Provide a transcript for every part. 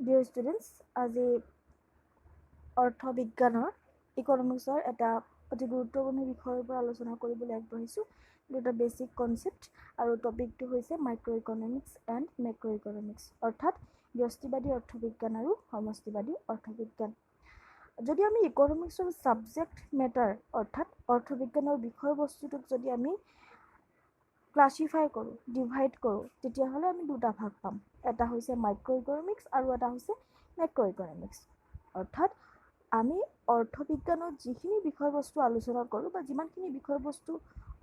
Dear students, আজি অৰ্থবিজ্ঞানৰ ইকনমিক্সৰ এটা অতি গুৰুত্বপূৰ্ণ বিষয়ৰ পৰা আলোচনা কৰিবলৈ আগবাঢ়িছোঁ। এটা বেছিক কনচেপ্ট আৰু টপিকটো হৈছে মাইক্ৰ' ইকনমিক্স এণ্ড মেক্ৰ' ইকনমিক্স, অৰ্থাৎ ব্যষ্টিবাদী অৰ্থবিজ্ঞান আৰু সমষ্টিবাদী অৰ্থবিজ্ঞান। যদি আমি ইকনমিক্সৰ ছাবজেক্ট মেটাৰ অৰ্থাৎ অৰ্থবিজ্ঞানৰ বিষয়বস্তুটোক যদি আমি ক্লাছিফাই কৰোঁ, ডিভাইড কৰোঁ, তেতিয়াহ'লে আমি দুটা ভাগ পাম। এটা হৈছে মাইক্ৰ' ইকনমিক্স আৰু এটা হৈছে মেক্ৰ' ইকনমিক্স। অৰ্থাৎ আমি অৰ্থবিজ্ঞানত যিখিনি বিষয়বস্তু আলোচনা কৰোঁ বা যিমানখিনি বিষয়বস্তু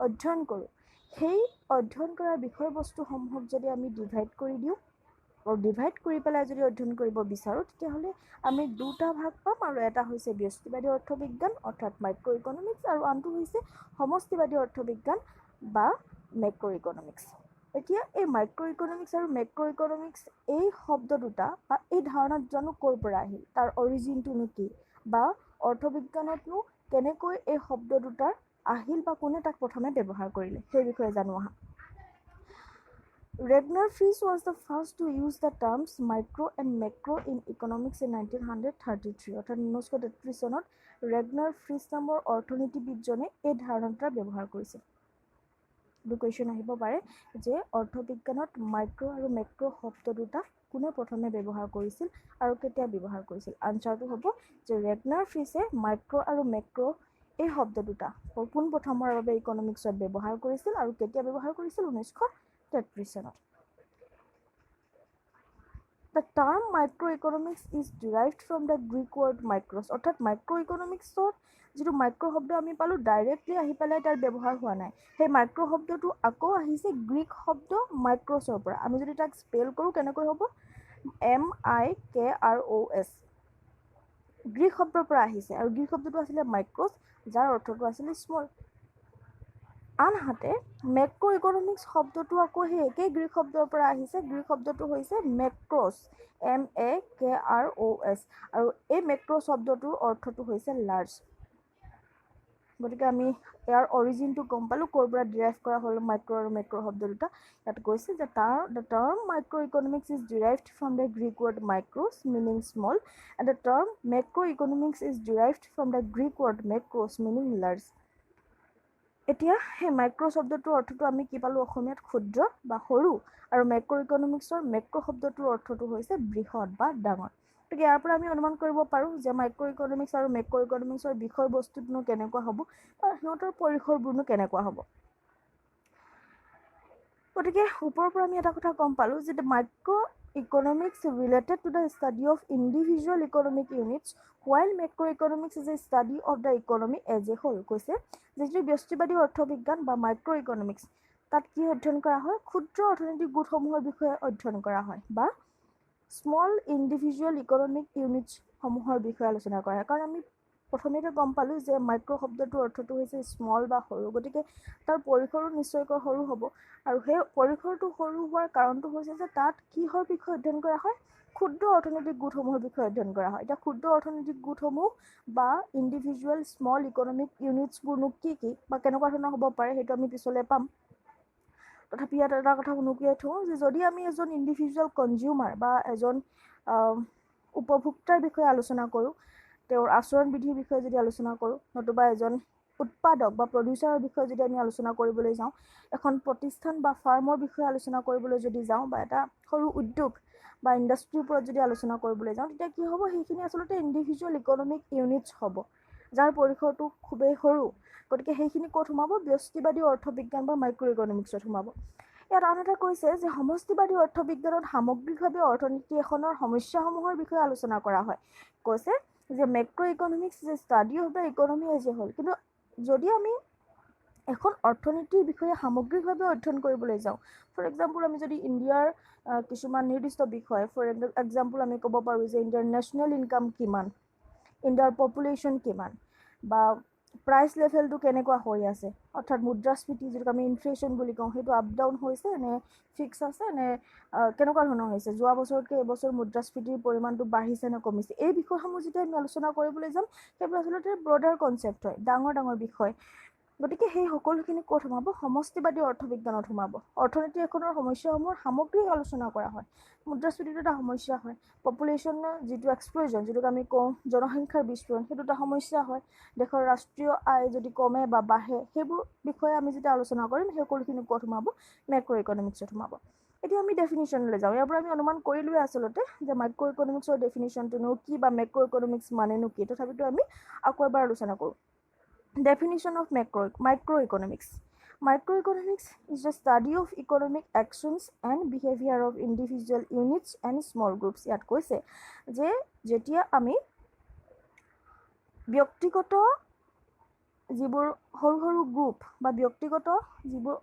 অধ্যয়ন কৰোঁ, সেই অধ্যয়ন কৰা বিষয়বস্তুসমূহক যদি আমি ডিভাইড কৰি দিওঁ আৰু ডিভাইড কৰি পেলাই যদি অধ্যয়ন কৰিব বিচাৰোঁ, তেতিয়াহ'লে আমি দুটা ভাগ পাম, আৰু এটা হৈছে ব্যষ্টিবাদী অৰ্থবিজ্ঞান অৰ্থাৎ মাইক্ৰ' ইকনমিক্স আৰু আনটো হৈছে সমষ্টিবাদী অৰ্থবিজ্ঞান বা মেক্ৰ' ইকনমিক্স। এতিয়া এই মাইক্ৰ' ইকনমিক্স আৰু মেক্ৰ' ইকনমিক্স এই শব্দ দুটা বা এই ধাৰণা দুটানো ক'ৰ পৰা আহিল, তাৰ অৰিজিনটোনো কি, বা অৰ্থবিজ্ঞানতনো কেনেকৈ এই শব্দ দুটাৰ আহিল বা কোনে তাক প্ৰথমে ব্যৱহাৰ কৰিলে, সেই বিষয়ে জানো আহা। Ragnar Frisch was the first to use the terms micro and macro in economics in 1933. অৰ্থাৎ 1933 চনত ৰেগনাৰ ফ্ৰিছ নামৰ অৰ্থনীতিবিদজনে এই ধাৰণাটা ব্যৱহাৰ কৰিছিল। কুৱেশ্যন আহিব পাৰে যে অৰ্থবিজ্ঞানত মাইক্ৰ' আৰু মেক্ৰ' শব্দ দুটা কোনে প্ৰথমে ব্যৱহাৰ কৰিছিল আৰু কেতিয়া ব্যৱহাৰ কৰিছিল। আনচাৰটো হ'ব যে ৰেগনাৰ ফ্ৰিছে মাইক্ৰ' আৰু মেক্ৰ' এই শব্দ দুটা পোনপ্ৰথমৰ বাবে ইকনমিক্সত ব্যৱহাৰ কৰিছিল আৰু কেতিয়া ব্যৱহাৰ কৰিছিল, 1933 চনত। The term microeconomics is derived from the Greek word micros, অৰ্থাৎ মাইক্ৰ'ইকনমিক্সত যিটো মাইক্ৰ' শব্দ আমি পালোঁ, ডাইৰেক্টলি আহি পেলাই তাৰ ব্যৱহাৰ হোৱা নাই। সেই মাইক্ৰ' শব্দটো আকৌ আহিছে গ্ৰীক শব্দ মাইক্ৰছৰ পৰা। আমি যদি তাক স্পেল কৰোঁ, কেনেকৈ হ'ব? MIKROS। গ্ৰীক শব্দৰ পৰা আহিছে, আৰু গ্ৰীক শব্দটো আছিলে মাইক্ৰছ, যাৰ অৰ্থটো আছিলে স্মল। আনহাতে মেক্ৰ' ইকনমিক্স শব্দটো আকৌ সেই একেই গ্ৰীক শব্দৰ পৰা আহিছে। গ্ৰীক শব্দটো হৈছে মেক্ৰছ, MAKROS, আৰু এই মেক্ৰ' শব্দটোৰ অৰ্থটো হৈছে লাৰ্জ। গতিকে আমি ইয়াৰ অৰিজিনটো গম পালোঁ, ক'ৰ পৰা ডিৰাইভ কৰা হ'ল মাইক্ৰ' আৰু মেক্ৰ' শব্দ দুটা। ইয়াত কৈছে যে the term microeconomics is derived from the Greek word micros meaning small, and the term macroeconomics is derived from the Greek word macros meaning large. এতিয়া সেই মাইক্ৰ' শব্দটোৰ অৰ্থটো আমি কি পালোঁ অসমীয়াত? ক্ষুদ্ৰ বা সৰু। আৰু মেক্ৰ' ইকনমিক্সৰ মেক্ৰ' শব্দটোৰ অৰ্থটো হৈছে বৃহৎ বা ডাঙৰ। গতিকে ইয়াৰ পৰা আমি অনুমান কৰিব পাৰোঁ যে মাইক্ৰ' ইকনমিক্স আৰু মেক্ৰ' ইকনমিক্সৰ বিষয়বস্তুটোনো কেনেকুৱা হ'ব বা সিহঁতৰ পৰিসৰবোৰনো কেনেকুৱা হ'ব। গতিকে ওপৰৰ পৰা আমি এটা কথা গম পালোঁ যে micro' economics related to the study of individual economic units, while macroeconomics is a study of the economy as a whole. কৈছে যে যিটো ব্যষ্টিবাদী অৰ্থবিজ্ঞান বা মাইক্ৰ' ইকনমিক্স, তাত কি অধ্যয়ন কৰা হয়? ক্ষুদ্ৰ অৰ্থনৈতিক গোটসমূহৰ বিষয়ে অধ্যয়ন কৰা হয়, বা স্মল ইণ্ডিভিজুৱেল ইকনমিক ইউনিটসমূহৰ বিষয়ে আলোচনা কৰা হয়। কাৰণ আমি প্ৰথমেতে গম পালোঁ যে মাইক্ৰ' শব্দটোৰ অৰ্থটো হৈছে স্মল বা সৰু, গতিকে তাৰ পৰিসৰো নিশ্চয়কৈ সৰু হ'ব। আৰু সেই পৰিসৰটো সৰু হোৱাৰ কাৰণটো হৈছে যে তাত কিহৰ বিষয়ে অধ্যয়ন কৰা হয়? ক্ষুদ্ৰ অৰ্থনৈতিক গোটসমূহৰ বিষয়ে অধ্যয়ন কৰা হয়। এতিয়া ক্ষুদ্ৰ অৰ্থনৈতিক গোটসমূহ বা ইণ্ডিভিজুৱেল স্মল ইকনমিক ইউনিটছবোৰনো কি কি বা কেনেকুৱা ধৰণৰ হ'ব পাৰে, সেইটো আমি পিছলৈ পাম। তথাপি ইয়াত এটা কথা উনুকিয়াই থওঁ যে যদি আমি এজন ইণ্ডিভিজুৱেল কনজিউমাৰ বা এজন উপভোক্তাৰ বিষয়ে আলোচনা কৰোঁ, তেওঁৰ আচৰণ বিধিৰ বিষয়ে যদি আলোচনা কৰোঁ, নতুবা এজন উৎপাদক বা প্ৰডিউচাৰৰ বিষয়ে যদি আমি আলোচনা কৰিবলৈ যাওঁ, এখন প্ৰতিষ্ঠান বা ফাৰ্মৰ বিষয়ে আলোচনা কৰিবলৈ যদি যাওঁ, বা এটা সৰু উদ্যোগ বা ইণ্ডাষ্ট্ৰীৰ ওপৰত যদি আলোচনা কৰিবলৈ যাওঁ, তেতিয়া কি হ'ব? সেইখিনি আচলতে ইণ্ডিভিজুৱেল ইকনমিক ইউনিটছ হ'ব, যাৰ পৰিসৰটো খুবেই সৰু। গতিকে সেইখিনি ক'ত সোমাব? ব্যষ্টিবাদী অৰ্থবিজ্ঞান বা মাইক্ৰ' ইকনমিক্সত সোমাব। ইয়াত আন এটা কৈছে যে সমষ্টিবাদী অৰ্থবিজ্ঞানত সামগ্ৰিকভাৱে অৰ্থনীতি এখনৰ সমস্যাসমূহৰ বিষয়ে আলোচনা কৰা হয়। কৈছে যে মেক্ৰ' economics is a study of the economy as a whole. কিন্তু যদি আমি এখন অৰ্থনীতিৰ বিষয়ে সামগ্ৰিকভাৱে অধ্যয়ন কৰিবলৈ যাওঁ, ফৰ এক্সাম্পল আমি যদি ইণ্ডিয়াৰ কিছুমান নিৰ্দিষ্ট বিষয়, ফৰ এক্সাম্পল আমি ক'ব পাৰোঁ যে ইণ্ডিয়াৰ নেশ্যনেল ইনকাম কিমান, ইণ্ডিয়াৰ পপুলেশ্যন কিমান, বা প্ৰাইচ লেভেলটো কেনেকুৱা হৈ আছে, অৰ্থাৎ মুদ্ৰাস্ফীতি যিটোক আমি ইনফ্লেশ্যন বুলি কওঁ, সেইটো আপ ডাউন হৈছে নে ফিক্স আছে নে কেনেকুৱা ধৰণৰ হৈছে, যোৱা বছৰতকৈ এবছৰ মুদ্ৰাস্ফীতিৰ পৰিমাণটো বাঢ়িছে নে কমিছে, এই বিষয়সমূহ যেতিয়া আমি আলোচনা কৰিবলৈ যাম, সেইবোৰ আচলতে ব্ৰডাৰ কনচেপ্ট হয়, ডাঙৰ ডাঙৰ বিষয়। গতিকে সেই সকলোখিনি ক'ত সোমাব সমষ্টিবাদী অৰ্থবিজ্ঞানত সোমাব অৰ্থনীতি এখনৰ সমস্যাসমূহৰ সামগ্ৰিক আলোচনা কৰা হয় মুদ্ৰাস্ফীতিটো এটা সমস্যা হয় পপুলেশ্যনৰ যিটো এক্সপ্ল'জন যিটোক আমি কওঁ জনসংখ্যাৰ বিস্ফোৰণ সেইটো এটা সমস্যা হয় দেশৰ ৰাষ্ট্ৰীয় আয় যদি কমে বা বাঢ়ে সেইবোৰ বিষয়ে আমি যেতিয়া আলোচনা কৰিম সেই সকলোখিনি ক'ত সোমাব মেক্ৰ' ইকনমিক্সত সোমাব এতিয়া আমি ডেফিনিশ্যনলৈ যাওঁ ইয়াৰ পৰা আমি অনুমান কৰিলোৱে আচলতে যে মাইক্ৰ' ইকনমিক্সৰ ডেফিনিশ্যনটোনো কি বা মেক্ৰ' ইকনমিক্স মানেনো কি তথাপিতো আমি আকৌ এবাৰ আলোচনা কৰোঁ Definition of microeconomics. Microeconomics is the study of economic actions and behavior of individual units and small groups. ইয়াত কৈছে যে যেতিয়া আমি ব্যক্তিগত যিবোৰ সৰু সৰু গ্ৰুপ বা ব্যক্তিগত যিবোৰ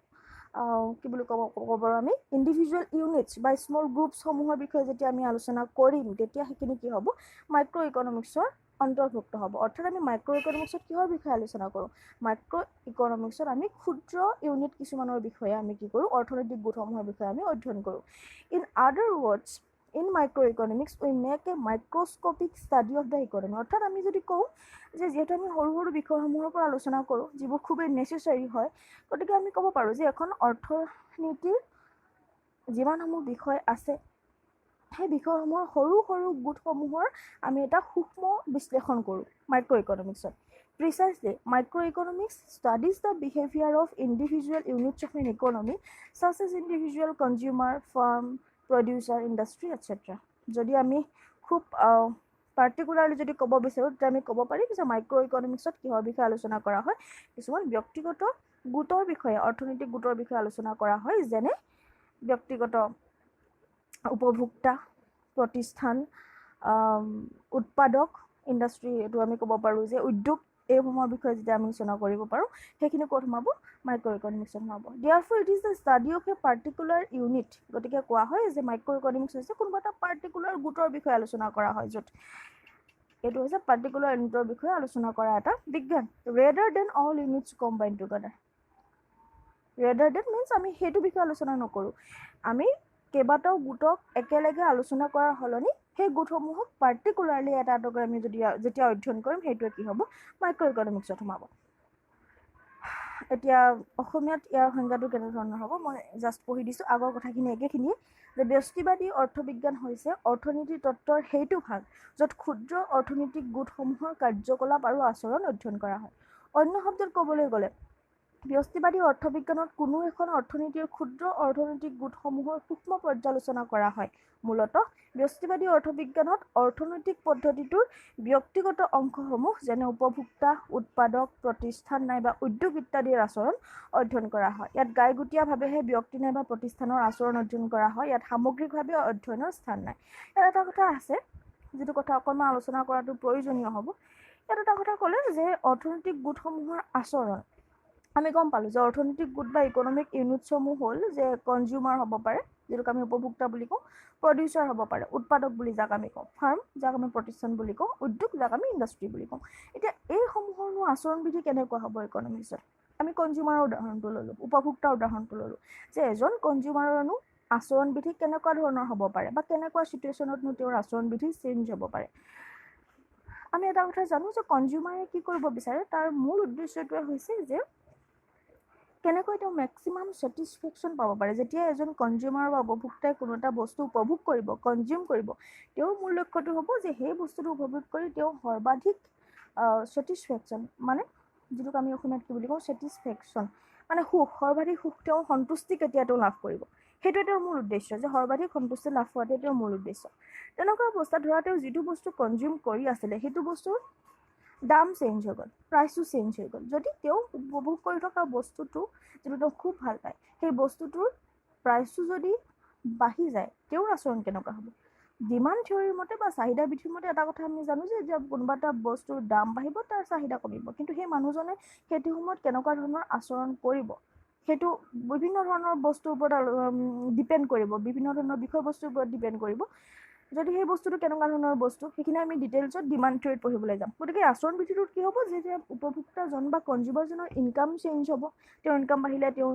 কি বুলি ক'ব পাৰোঁ আমি ইণ্ডিভিজুৱেল ইউনিটছ বা স্মল গ্ৰুপছসমূহৰ বিষয়ে যেতিয়া আমি আলোচনা কৰিম তেতিয়া সেইখিনি কি হ'ব মাইক্ৰ' ইকনমিক্সৰ অন্তৰ্ভুক্ত হ'ব অৰ্থাৎ আমি মাইক্ৰ' ইকনমিক্সত কিহৰ বিষয়ে আলোচনা কৰোঁ মাইক্ৰ' ইকনমিক্সত আমি ক্ষুদ্ৰ ইউনিট কিছুমানৰ বিষয়ে আমি কি কৰোঁ অৰ্থনৈতিক গোটসমূহৰ বিষয়ে আমি অধ্যয়ন কৰোঁ in other words in micro' economics we make a microscopic study of the economy অৰ্থাৎ আমি যদি কওঁ যে যিহেতু আমি সৰু সৰু বিষয়সমূহৰ পৰা আলোচনা কৰোঁ যিবোৰ খুবেই নেচেচাৰী হয় গতিকে আমি ক'ব পাৰোঁ যে এখন অৰ্থনীতিৰ যিমানসমূহ বিষয় আছে সেই বিষয়সমূহৰ সৰু সৰু গোটসমূহৰ আমি এটা সূক্ষ্ম বিশ্লেষণ কৰোঁ মাইক্ৰ' ইকনমিক্সত precisely micro' economics studies the behaviour of individual units of an economy such as individual consumer firm producer industry etcetera যদি আমি খুব পাৰ্টিকুলাৰলি যদি ক'ব বিচাৰোঁ তেতিয়া আমি ক'ব পাৰিম যে মাইক্ৰ' ইকনমিক্সত কিহৰ বিষয়ে আলোচনা কৰা হয় কিছুমান ব্যক্তিগত গোটৰ বিষয়ে অৰ্থনৈতিক গোটৰ বিষয়ে আলোচনা কৰা হয় যেনে ব্যক্তিগত উপভোক্তা প্ৰতিষ্ঠান উৎপাদক ইণ্ডাষ্ট্ৰি এইটো আমি ক'ব পাৰোঁ যে উদ্যোগ এইসমূহৰ বিষয়ে যেতিয়া আমি আলোচনা কৰিব পাৰোঁ সেইখিনি ক'ত সোমাব মাইক্ৰ' ইকনমিক্সত সোমাব therefore it is the study of a particular unit গতিকে কোৱা হয় যে মাইক্ৰ' ইকনমিক্স হৈছে কোনোবা এটা পাৰ্টিকুলাৰ গোটৰ বিষয়ে আলোচনা কৰা হয় য'ত এইটো হৈছে পাৰ্টিকুলাৰ ইউনিটৰ বিষয়ে আলোচনা কৰা এটা বিজ্ঞান rather than all units combine together rather than means আমি সেইটো বিষয়ে আলোচনা নকৰোঁ আমি কেইবাটাও গোটক একেলগে আলোচনা কৰাৰ সলনি সেই গোটসমূহক পাৰ্টিকুলাৰলি এটা এটাকৈ আমি যেতিয়া অধ্যয়ন কৰিম সেইটোৱে কি হ'ব মাইক্ৰ' ইকনমিক্সত সোমাব এতিয়া অসমীয়াত ইয়াৰ সংজ্ঞাটো কেনেধৰণৰ হ'ব মই জাষ্ট পঢ়ি দিছোঁ আগৰ কথাখিনি একেখিনিয়ে যে ব্যষ্টিবাদী অৰ্থবিজ্ঞান হৈছে অৰ্থনীতি তত্ত্বৰ সেইটো ভাগ য'ত ক্ষুদ্ৰ অৰ্থনৈতিক গোটসমূহৰ কাৰ্যকলাপ আৰু আচৰণ অধ্যয়ন কৰা হয় অন্য শব্দত ক'বলৈ গ'লে ব্যষ্টিবাদী অৰ্থবিজ্ঞানত কোনো এখন অৰ্থনীতিৰ ক্ষুদ্ৰ অৰ্থনৈতিক গোটসমূহৰ সূক্ষ্ম পৰ্যালোচনা কৰা হয় মূলতঃ ব্যষ্টিবাদী অৰ্থবিজ্ঞানত অৰ্থনৈতিক পদ্ধতিটোৰ ব্যক্তিগত অংশসমূহ যেনে উপভোক্তা উৎপাদক প্ৰতিষ্ঠান নাইবা উদ্যোগ ইত্যাদিৰ আচৰণ অধ্যয়ন কৰা হয় ইয়াত গাইগুটীয়াভাৱেহে ব্যক্তি নাইবা প্ৰতিষ্ঠানৰ আচৰণ অধ্যয়ন কৰা হয় ইয়াত সামগ্ৰিকভাৱে অধ্যয়নৰ স্থান নাই ইয়াত এটা কথা আছে যিটো কথা অকণমান আলোচনা কৰাটো প্ৰয়োজনীয় হ'ব ইয়াত এটা কথা ক'লে যে অৰ্থনৈতিক গোটসমূহৰ আচৰণ আমি গম পালোঁ যে অৰ্থনৈতিক গোট বা ইকনমিক ইউনিটসমূহ হ'ল যে কনজিউমাৰ হ'ব পাৰে যিটোক আমি উপভোক্তা বুলি কওঁ প্ৰডিউচাৰ হ'ব পাৰে উৎপাদক বুলি যাক আমি কওঁ ফাৰ্ম যাক আমি প্ৰতিষ্ঠান বুলি কওঁ উদ্যোগ যাক আমি ইণ্ডাষ্ট্ৰি বুলি কওঁ এতিয়া এইসমূহৰনো আচৰণবিধি কেনেকুৱা হ'ব ইকনমিক্সত আমি কনজিউমাৰৰ উদাহৰণটো ল'লোঁ উপভোক্তাৰ উদাহৰণটো ল'লোঁ যে এজন কনজিউমাৰৰনো আচৰণবিধি কেনেকুৱা ধৰণৰ হ'ব পাৰে বা কেনেকুৱা চিটুৱেশ্যনতনো তেওঁৰ আচৰণবিধি চেঞ্জ হ'ব পাৰে আমি এটা কথা জানো যে কনজিউমাৰে কি কৰিব বিচাৰে তাৰ মূল উদ্দেশ্যটোৱে হৈছে যে কেনেকৈ তেওঁ মেক্সিমাম ছেটিছফেকশ্যন পাব পাৰে যেতিয়া এজন কনজিউমাৰ বা উপভোক্তাই কোনো এটা বস্তু উপভোগ কৰিব কনজিউম কৰিব তেওঁৰ মূল লক্ষ্যটো হ'ব যে সেই বস্তুটো উপভোগ কৰি তেওঁ সৰ্বাধিক ছেটিছফেকশ্যন মানে যিটোক আমি অসমীয়াত কি বুলি কওঁ ছেটিছফেকশ্যন মানে সুখ সৰ্বাধিক সুখ তেওঁ সন্তুষ্টি কেতিয়া তেওঁ লাভ কৰিব সেইটোৱে তেওঁৰ মূল উদ্দেশ্য যে সৰ্বাধিক সন্তুষ্টি লাভ কৰাটোৱে তেওঁৰ মূল উদ্দেশ্য তেনেকুৱা অৱস্থাত ধৰা তেওঁ যিটো বস্তু কনজিউম কৰি আছিলে সেইটো বস্তুৰ দাম চেঞ্জ হৈ গ'ল প্ৰাইচো চেঞ্জ হৈ গ'ল যদি তেওঁ উপভোগ কৰি থকা বস্তুটো যিটো তেওঁ খুব ভাল পায় সেই বস্তুটোৰ প্ৰাইচটো যদি বাঢ়ি যায় তেওঁৰ আচৰণ কেনেকুৱা হ'ব ডিমাণ্ড থিয়ৰীৰ মতে বা চাহিদা বৃদ্ধিৰ মতে এটা কথা আমি জানো যে যেতিয়া কোনোবা এটা বস্তুৰ দাম বাঢ়িব তাৰ চাহিদা কমিব কিন্তু সেই মানুহজনে সেইটো সময়ত কেনেকুৱা ধৰণৰ আচৰণ কৰিব সেইটো বিভিন্ন ধৰণৰ বস্তুৰ ওপৰত ডিপেণ্ড কৰিব বিভিন্ন ধৰণৰ বিষয়বস্তুৰ ওপৰত ডিপেণ্ড কৰিব যদি সেই বস্তুটো কেনেকুৱা ধৰণৰ বস্তু সেইখিনি আমি ডিটেইলছত ডিমাণ্ড থিয়ৰীত পঢ়িবলৈ যাম গতিকে আচৰণবিধিটোত কি হ'ব যে উপভোক্তাজন বা কনজিউমাৰজনৰ ইনকাম চেঞ্জ হ'ব তেওঁৰ ইনকাম বাঢ়িলে তেওঁ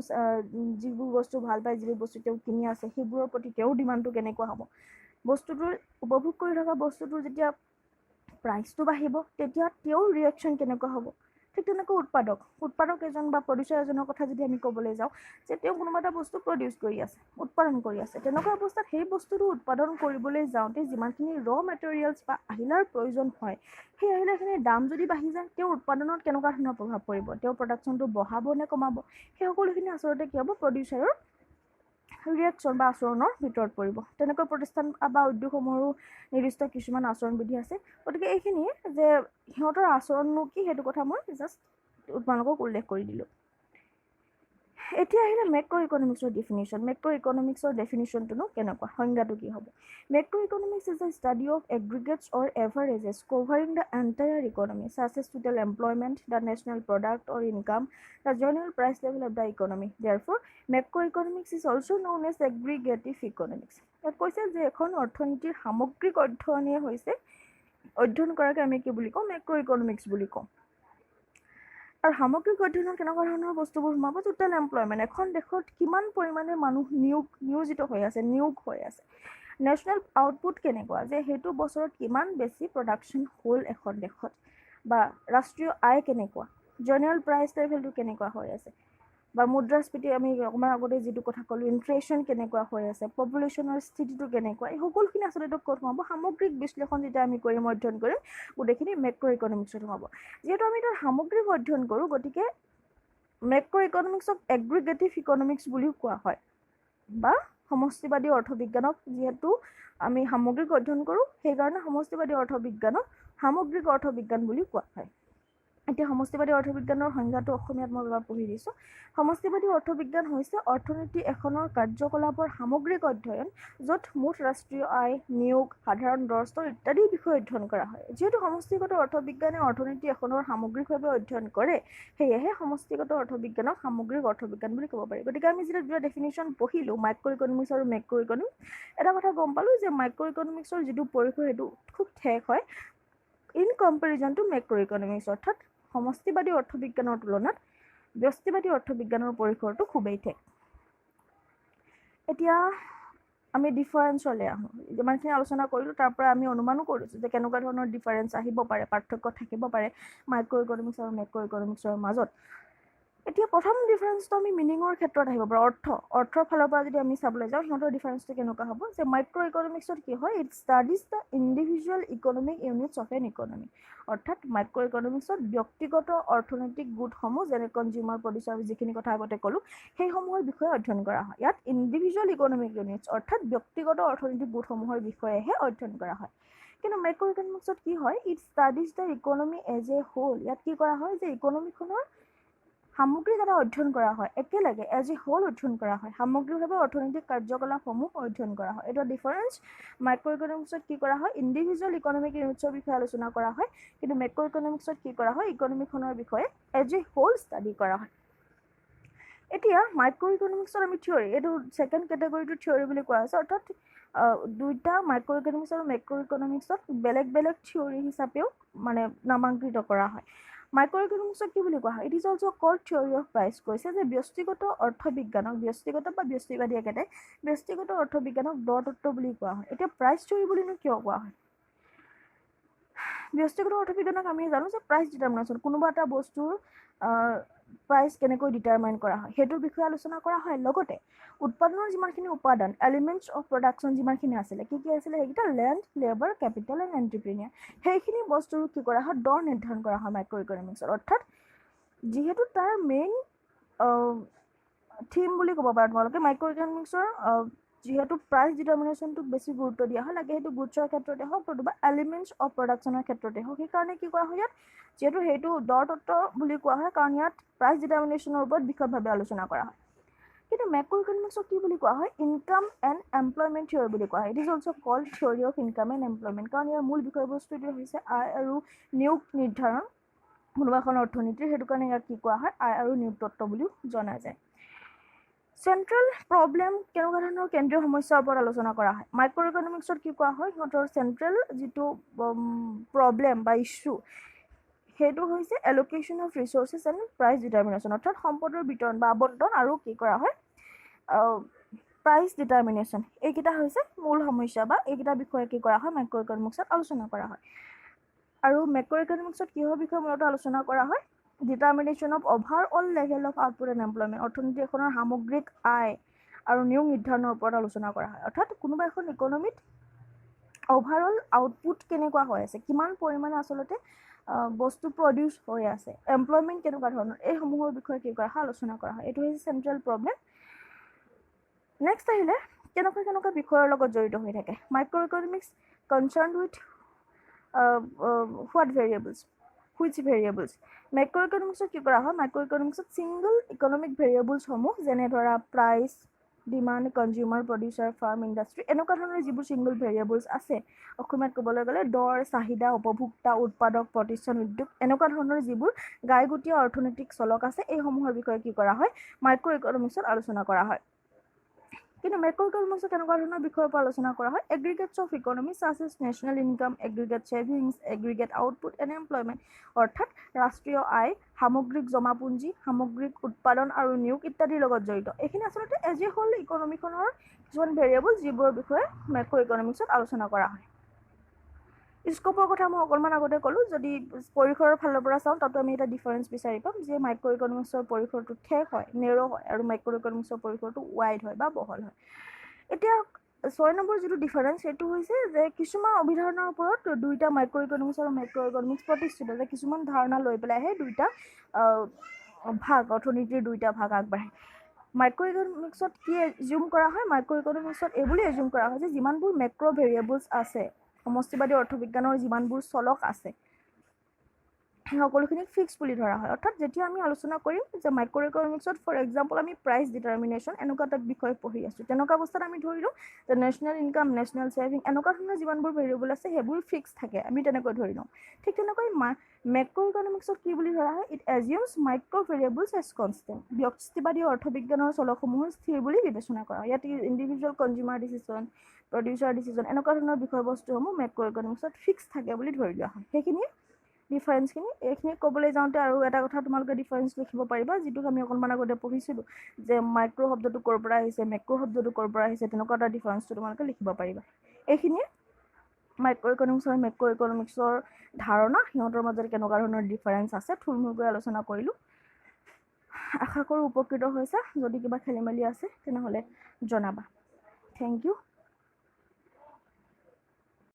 যিবোৰ বস্তু ভাল পায় যিবোৰ বস্তু তেওঁ কিনি আছে সেইবোৰৰ প্ৰতি তেওঁৰ ডিমাণ্ডটো কেনেকুৱা হ'ব বস্তুটোৰ উপভোগ কৰি থকা বস্তুটোৰ যেতিয়া প্ৰাইচটো বাঢ়িব তেতিয়া তেওঁৰ ৰিয়েকশ্যন কেনেকুৱা হ'ব ঠিক তেনেকৈ উৎপাদক এজন বা প্ৰডিউচাৰ এজনৰ কথা যদি আমি ক'বলৈ যাওঁ যে তেওঁ কোনোবা এটা বস্তু প্ৰডিউচ কৰি আছে, উৎপাদন কৰি আছে, তেনেকুৱা অৱস্থাত সেই বস্তুটো উৎপাদন কৰিবলৈ যাওঁতে যিমানখিনি মেটেৰিয়েলছ বা আহিলাৰ প্ৰয়োজন হয়, সেই আহিলাখিনিৰ দাম যদি বাঢ়ি যায় তেওঁৰ উৎপাদনত কেনেকুৱা ধৰণৰ প্ৰভাৱ পৰিব, তেওঁৰ প্ৰডাকশ্যনটো বঢ়াব নে কমাব, সেই সকলোখিনি আচলতে কি হ'ব প্ৰডিউচাৰৰ ৰিয়েকশ্যন বা আচৰণৰ ভিতৰত পৰিব। তেনেকৈ প্ৰতিষ্ঠান বা উদ্যোগসমূহৰো নিৰ্দিষ্ট কিছুমান আচৰণবিধি আছে। গতিকে এইখিনিয়ে যে সিহঁতৰ আচৰণনো কি সেইটো কথা মই জাষ্ট তোমালোকক উল্লেখ কৰি দিলোঁ। এতিয়া আহিলে মেক্ৰ' ইকনমিক্সৰ ডেফিনিশ্যন। মেক্ৰ' ইকনমিক্সৰ ডেফিনিশ্যনটোনো কেনেকুৱা, সংজ্ঞাটো কি হ'ব? Macro' economics is the study of aggregates or averages covering the entire economy such as total employment, the national product or income, the general price level of the economy. Therefore macro' economics is also' known as aggregative economics. ইয়াত কৈছে যে এখন অৰ্থনীতিৰ সামগ্ৰিক অধ্যয়নেই হৈছে অধ্যয়ন কৰাকে আমি কি বুলি কওঁ, মেক্ৰ' ইকনমিক্স বুলি কওঁ। আৰু সামগ্ৰিক অধ্যয়নত কেনেকুৱা ধৰণৰ বস্তুবোৰ সোমাব? টোটেল এমপ্লয়মেণ্ট, এখন দেশত কিমান পৰিমাণে মানুহ নিয়োজিত হৈ আছে, নিয়োগ হৈ আছে। নেশ্যনেল আউটপুট কেনেকুৱা, যে সেইটো বছৰত কিমান বেছি প্ৰডাকশ্যন হ'ল এখন দেশত, বা ৰাষ্ট্ৰীয় আয় কেনেকুৱা, জেনেৰেল প্ৰাইচ লেভেলটো কেনেকুৱা হৈ আছে, বা মুদ্ৰাস্ফীতি আমি অকণমান আগতে যিটো কথা ক'লোঁ ইনফ্লেশ্যন কেনেকুৱা হৈ আছে, পপুলেশ্যনৰ স্থিতিটো কেনেকুৱা, এই সকলোখিনি আচলতে ক'ত সোমাব? সামগ্ৰিক বিশ্লেষণ যেতিয়া আমি কৰিম, অধ্যয়ন কৰিম, গোটেইখিনি মেক্ৰ' ইকনমিক্সত সোমাব। যিহেতু আমি তাৰ সামগ্ৰিক অধ্যয়ন কৰোঁ, গতিকে মেক্ৰ' ইকনমিক্সক এগ্ৰিগেটিভ ইকনমিক্স বুলিও কোৱা হয়, বা সমষ্টিবাদী অৰ্থবিজ্ঞানক যিহেতু আমি সামগ্ৰিক অধ্যয়ন কৰোঁ, সেইকাৰণে সমষ্টিবাদী অৰ্থবিজ্ঞানক সামগ্ৰিক অৰ্থবিজ্ঞান বুলি কোৱা হয়। এতিয়া সমষ্টিবাদী অৰ্থবিজ্ঞানৰ সংজ্ঞাটো অসমীয়াত মই এবাৰ পঢ়ি দিছোঁ। সমষ্টিবাদী অৰ্থবিজ্ঞান হৈছে অৰ্থনীতি এখনৰ কাৰ্যকলাপৰ সামগ্ৰিক অধ্যয়ন, য'ত মুঠ ৰাষ্ট্ৰীয় আয়, নিয়োগ, সাধাৰণ দৰ স্তৰ ইত্যাদি বিষয় অধ্যয়ন কৰা হয়। যিহেতু সমষ্টিগত অৰ্থবিজ্ঞানে অৰ্থনীতি এখনৰ সামগ্ৰিকভাৱে অধ্যয়ন কৰে, সেয়েহে সমষ্টিগত অৰ্থবিজ্ঞানক সামগ্ৰিক অৰ্থবিজ্ঞান বুলি ক'ব পাৰি। গতিকে আমি যেতিয়া দুটা ডেফিনিশ্যন পঢ়িলোঁ, মাইক্ৰ' ইকনমিক্স আৰু মেক্ৰ' ইকনমিক্স, এটা কথা গম পালোঁ যে মাইক্ৰ' ইকনমিক্সৰ যিটো পৰিসৰ সেইটো খুব ঠেক হয় ইন কম্পেৰিজন টু মেক্ৰ' ইকনমিক্স, অৰ্থাৎ সমষ্টিবাদী অৰ্থবিজ্ঞানৰ তুলনাত ব্যষ্টিবাদী অৰ্থবিজ্ঞানৰ পৰিসৰটো খুবেই ঠেক। এতিয়া আমি ডিফাৰেঞ্চলৈ আহোঁ। যিমানখিনি আলোচনা কৰিলোঁ তাৰ পৰা আমি অনুমানো কৰিছোঁ যে কেনেকুৱা ধৰণৰ ডিফাৰেঞ্চ আহিব পাৰে, পাৰ্থক্য থাকিব পাৰে মাইক্ৰ' ইকনমিক্স আৰু মেক্ৰ' ইকনমিক্সৰ মাজত। এতিয়া প্ৰথম ডিফাৰেঞ্চটো আমি মিনিঙৰ ক্ষেত্ৰত আহিব পাৰে, অৰ্থৰ ফালৰ পৰা যদি আমি চাবলৈ যাওঁ, সিহঁতৰ ডিফাৰেঞ্চটো কেনেকুৱা হ'ব? যে মাইক্ৰ' ইকনমিক্সত কি হয়, it studies the individual economic units of an economy. অৰ্থাৎ মাইক্ৰ' ইকনমিক্সত ব্যক্তিগত অৰ্থনৈতিক গোটসমূহ, যেনে কনজিউমাৰ, প্ৰডিউচাৰ, যিখিনি কথা আগতে ক'লোঁ, সেইসমূহৰ বিষয়ে অধ্যয়ন কৰা হয়। ইয়াত ইণ্ডিভিজুৱেল ইকনমিক ইউনিটছ অৰ্থাৎ ব্যক্তিগত অৰ্থনৈতিক গোটসমূহৰ বিষয়েহে অধ্যয়ন কৰা হয়। কিন্তু মেক্ৰ' ইকনমিক্সত কি হয়, it studies the economy as a whole. ইয়াত কি কৰা হয় যে ইকনমিখনৰ সামগ্ৰিক এটা অধ্যয়ন কৰা হয়, একেলগে এজ এ হোল অধ্যয়ন কৰা হয়, সামগ্ৰিকভাৱে অৰ্থনৈতিক কাৰ্যকলাপসমূহ অধ্যয়ন কৰা হয়। এইটো ডিফাৰেঞ্চ। মাইক্ৰ' ইকনমিক্সত কি কৰা হয়, ইণ্ডিভিজুৱেল ইকনমিক ইউনিটছৰ বিষয়ে আলোচনা কৰা হয়, কিন্তু মেক্ৰ' ইকনমিক্সত কি কৰা হয়, ইকনমিখনৰ বিষয়ে এজ এ হোল ষ্টাডি কৰা হয়। এতিয়া মাইক্ৰ' ইকনমিক্সত আমি থিয়ৰী, এইটো ছেকেণ্ড কেটেগৰীটো থিয়ৰী বুলি কোৱা হৈছে, অৰ্থাৎ দুইটা মাইক্ৰ' ইকনমিক্স আৰু মেক্ৰ' ইকনমিক্সত বেলেগ বেলেগ থিয়ৰী হিচাপেও মানে নামাংকৃত কৰা হয়। মাইক্ৰ' ইকনমিক্সক কি বুলি কোৱা হয়, it is also' called theory of price. কৈছে যে ব্যক্তিগত অৰ্থবিজ্ঞানক, ব্যক্তিগত বা ব্যষ্টিবাদী একেটাই, ব্যক্তিগত অৰ্থবিজ্ঞানক দৰ তত্ত্ব বুলি কোৱা হয়। এতিয়া প্ৰাইচ থিয়ৰী বুলিনো কিয় কোৱা হয়? ব্যক্তিগত অৰ্থবিজ্ঞানক আমি জানো যে প্ৰাইচ ডিটাৰমিনেশ্যন, কোনোবা এটা বস্তুৰ প্ৰাইচ কেনেকৈ ডিটাৰমাইন কৰা হয় সেইটোৰ বিষয়ে আলোচনা কৰা হয়। লগতে উৎপাদনৰ যিমানখিনি উপাদান, এলিমেণ্টছ অফ প্ৰডাকশ্যন যিমানখিনি আছিলে, কি আছিলে সেইকেইটা? Land, labour, capital and entrepreneur. সেইখিনি বস্তুৰ কি কৰা হয়, দৰ নিৰ্ধাৰণ কৰা হয় মাইক্ৰ' ইকনমিক্সত। অৰ্থাৎ যিহেতু তাৰ মেইন থিম বুলি ক'ব পাৰা তোমালোকে, মাইক্ৰ' ইকনমিক্সৰ যিহেতু প্ৰাইচ ডিটাৰমিনেশ্যনটোক বেছি গুৰুত্ব দিয়া হয়, লাগে সেইটো গুডছৰ ক্ষেত্ৰতে হওক নতুবা এলিমেণ্টছ অফ প্ৰডাকশ্যনৰ ক্ষেত্ৰতে হওক। সেইকাৰণে কি কৰা হয় ইয়াত, যিহেতু সেইটো দৰ তত্ত্ব বুলি কোৱা হয়, কাৰণ ইয়াত প্ৰাইচ ডিটাৰমিনেশ্যনৰ ওপৰত বিশদভাৱে আলোচনা কৰা হয়। কিন্তু মেক্ৰ' ইকনমিক্সক কি বুলি কোৱা হয়, ইনকাম এণ্ড এমপ্লয়মেণ্ট থিয়ৰী বুলি কোৱা হয়। It is also' called theory of income and employment, কাৰণ ইয়াৰ মূল বিষয়বস্তুটো হৈছে আয় আৰু নিয়োগ নিৰ্ধাৰণ কোনোবা এখন অৰ্থনীতিৰ। সেইটো কাৰণে ইয়াক কি কোৱা হয়, আয় আৰু নিয়োগ তত্ত্ব বুলিও জনা যায়। চেণ্ট্ৰেল প্ৰব্লেম, কেনেকুৱা ধৰণৰ কেন্দ্ৰীয় সমস্যাৰ ওপৰত আলোচনা কৰা হয়। মাইক্ৰ' ইকনমিক্সত কি কোৱা হয়, সিহঁতৰ চেণ্ট্ৰেল যিটো প্ৰব্লেম বা ইছ্যু, সেইটো হৈছে allocation of resources and price determination, অৰ্থাৎ সম্পদৰ বিতৰণ বা আবণ্টন আৰু কি কৰা হয়, প্ৰাইচ ডিটাৰমিনেশ্যন। এইকেইটা হৈছে মূল সমস্যা বা এইকেইটা বিষয়ে কি কৰা হয়, মাইক্ৰ' ইকনমিক্সত আলোচনা কৰা হয়। আৰু মেক্ৰ' ইকনমিক্সত কিহৰ বিষয়ে মূলত আলোচনা কৰা হয়, determination of overall level of output and employment অৰ্থনীতি এখনৰ সামগ্ৰিক আয় আৰু নিয়োগ নিৰ্ধাৰণৰ ওপৰত আলোচনা কৰা হয় অৰ্থাৎ কোনোবা এখন ইকনমিত অভাৰঅল আউটপুট কেনেকুৱা হৈ আছে কিমান পৰিমাণে আচলতে বস্তু প্ৰডিউচ হৈ আছে এমপ্লয়মেণ্ট কেনেকুৱা ধৰণৰ এইসমূহৰ বিষয়ে কি কৰা হয় আলোচনা কৰা হয় এইটো হৈছে চেণ্ট্ৰেল প্ৰব্লেম নেক্সট আহিলে কেনেকুৱা বিষয়ৰ লগত জড়িত হৈ থাকে micro' economics concern with what variables which variables micro' ইকনমিক্সত কি কৰা হয় মাইক্ৰ' ইকনমিক্সত ছিংগল ইকনমিক ভেৰিয়েবলছসমূহ যেনে ধৰা price demand consumer producer firm industry এনেকুৱা ধৰণৰ যিবোৰ ছিংগল ভেৰিয়েবলছ আছে অসমীয়াত ক'বলৈ গ'লে দৰ চাহিদা উপভোক্তা উৎপাদক প্ৰতিষ্ঠান উদ্যোগ এনেকুৱা ধৰণৰ যিবোৰ গাইগুটীয়া অৰ্থনৈতিক চলক আছে এইসমূহৰ বিষয়ে কি কৰা হয় মাইক্ৰ' ইকনমিক্সত আলোচনা কৰা হয় কিন্তু মেক্ৰ' ইকনমিক্সত কেনেকুৱা ধৰণৰ বিষয়ৰ পৰা আলোচনা কৰা হয় aggregates of economy such as national income aggregate savings aggregate output and employment অৰ্থাৎ ৰাষ্ট্ৰীয় আয় সামগ্ৰিক জমাপুঞ্জী সামগ্ৰিক উৎপাদন আৰু নিয়োগ ইত্যাদিৰ লগত জড়িত এইখিনি আচলতে এজ এ হোল ইকনমিখনৰ কিছুমান ভেৰিয়েবল যিবোৰৰ বিষয়ে মেক্ৰ' ইকনমিক্সত আলোচনা কৰা হয় স্কোপৰ কথা মই অকণমান আগতে ক'লোঁ যদি পৰিসৰৰ ফালৰ পৰা চাওঁ তাতো আমি এটা ডিফাৰেঞ্চ বিচাৰি পাম যে মাইক্ৰ' ইকনমিক্সৰ পৰিসৰটো ঠেক হয় নেৰ' হয় আৰু মাইক্ৰ' ইকনমিক্সৰ পৰিসৰটো ৱাইড হয় বা বহল হয় এতিয়া 6 নম্বৰ যিটো ডিফাৰেঞ্চ সেইটো হৈছে যে কিছুমান অভিধাৰণৰ ওপৰত দুইটা মাইক্ৰ' ইকনমিক্স আৰু মেক্ৰ' ইকনমিক্স প্ৰতিষ্ঠিত যে কিছুমান ধাৰণা লৈ পেলাইহে দুইটা ভাগ অৰ্থনীতিৰ দুইটা ভাগ আগবাঢ়ে মাইক্ৰ' ইকনমিক্সত কি এজিউম কৰা হয় মাইক্ৰ' ইকনমিক্সত এইবুলি এজিউম কৰা হয় যে যিমানবোৰ মেক্ৰ' ভেৰিয়েবলছ আছে সমষ্টিবাদী অৰ্থবিজ্ঞানৰ যিমানবোৰ চলক আছে সেই সকলোখিনিক ফিক্স বুলি ধৰা হয় অৰ্থাৎ যেতিয়া আমি আলোচনা কৰিম যে মাইক্ৰ' ইকনমিক্সত ফৰ এক্সাম্পল আমি প্ৰাইচ ডিটাৰমিনেশ্যন এনেকুৱা এটা বিষয় পঢ়ি আছোঁ তেনেকুৱা অৱস্থাত আমি ধৰি লওঁ যে নেশ্যনেল ইনকাম নেশ্যনেল ছেভিং এনেকুৱা ধৰণৰ যিমানবোৰ ভেৰিয়েবল আছে সেইবোৰ ফিক্স থাকে আমি তেনেকৈ ধৰি লওঁ ঠিক তেনেকৈ মেক্ৰ' ইকনমিক্সত কি বুলি ধৰা হয় it assumes micro' variables as constant ব্যষ্টিবাদী অৰ্থবিজ্ঞানৰ চলকসমূহৰ স্থিৰ বুলি বিবেচনা কৰা হয় ইয়াত individual consumer decision producer decision এনেকুৱা ধৰণৰ বিষয়বস্তুসমূহ মেক্ৰ' ইকনমিক্সত ফিক্স থাকে বুলি ধৰি লোৱা হয় সেইখিনিয়ে ডিফাৰেঞ্চখিনি এইখিনি ক'বলৈ যাওঁতে আৰু এটা কথা তোমালোকে ডিফাৰেঞ্চ লিখিব পাৰিবা যিটোক আমি অকণমান আগতে পঢ়িছিলোঁ যে মাইক্ৰ' শব্দটো ক'ৰ পৰা আহিছে মেক্ৰ' শব্দটো ক'ৰ পৰা আহিছে তেনেকুৱা এটা ডিফাৰেঞ্চটো তোমালোকে লিখিব পাৰিবা এইখিনিয়ে মাইক্ৰ' ইকনমিক্স আৰু মেক্ৰ' ইকনমিক্সৰ ধাৰণা সিহঁতৰ মাজত কেনেকুৱা ধৰণৰ ডিফাৰেঞ্চ আছে থুলমূলকৈ আলোচনা কৰিলোঁ আশা কৰোঁ উপকৃত হৈছে যদি কিবা খেলি মেলি আছে তেনেহ'লে জনাবা থেংক ইউ